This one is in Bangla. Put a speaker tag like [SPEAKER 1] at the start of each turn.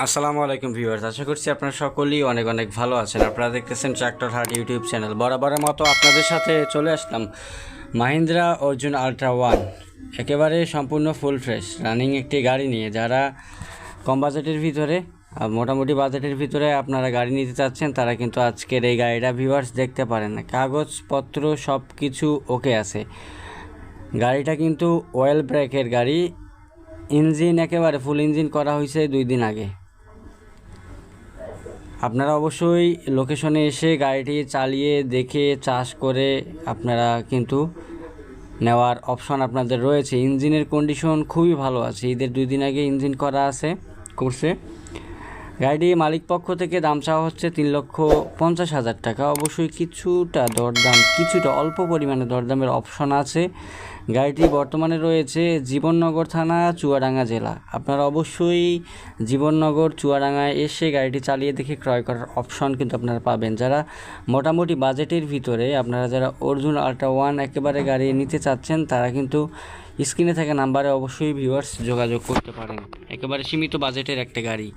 [SPEAKER 1] আসসালামু আলাইকুম ভিউয়ার্স, আশা করছি আপনারা সকলেই অনেক অনেক ভালো আছেন। আপনারা দেখতেছেন ট্র্যাক্টর হাট ইউটিউব চ্যানেল। বরাবরের মতো আপনাদের সাথে চলে আসলাম মাহিন্দ্রা অর্জুন আলট্রা ওয়ান, একেবারে সম্পূর্ণ ফুল ফ্রেশ রানিং একটি গাড়ি নিয়ে। যারা কম বাজেটের ভিতরে মোটামুটি বাজেটের ভিতরে আপনারা গাড়ি নিতে চাচ্ছেন, তারা কিন্তু আজকের এই গাড়িটা ভিউয়ার্স দেখতে পারেন। কাগজপত্র সব কিছু ওকে আছে। গাড়িটা কিন্তু অয়েল ব্রেকের গাড়ি, ইঞ্জিন একেবারে ফুল ইঞ্জিন করা হয়েছে 2 দিন আগে। আপনারা অবশ্যই লোকেশনে এসে গাড়িটি চালিয়ে দেখে চাষ করে আপনারা কিন্তু নেওয়ার অপশন আপনাদের রয়েছে। ইঞ্জিনের কন্ডিশন খুবই ভালো আছে, ঈদের 2 দিন আগে ইঞ্জিন করা করছে। গাড়িটি মালিক পক্ষ থেকে দাম চাওয়া হচ্ছে 3,50,000 টাকা। অবশ্যই কিছুটা অল্প পরিমাণে দরদামের অপশন আছে। গাড়িটি বর্তমানে রয়েছে জীবননগর থানা, চুয়াডাঙ্গা জেলা। আপনারা অবশ্যই জীবননগর চুয়াডাঙ্গায় এসে গাড়িটি চালিয়ে দেখে ক্রয় করার অপশন কিন্তু আপনারা পাবেন। যারা মোটামুটি বাজেটের ভিতরে যারা অর্জুন আলট্রা ওয়ান একেবারে গাড়ি নিতে চাচ্ছেন, তারা কিন্তু স্ক্রিনে থাকা নাম্বারে অবশ্যই ভিউয়ার্স যোগাযোগ করতে পারেন। একেবারে সীমিত বাজেটের একটা গাড়ি।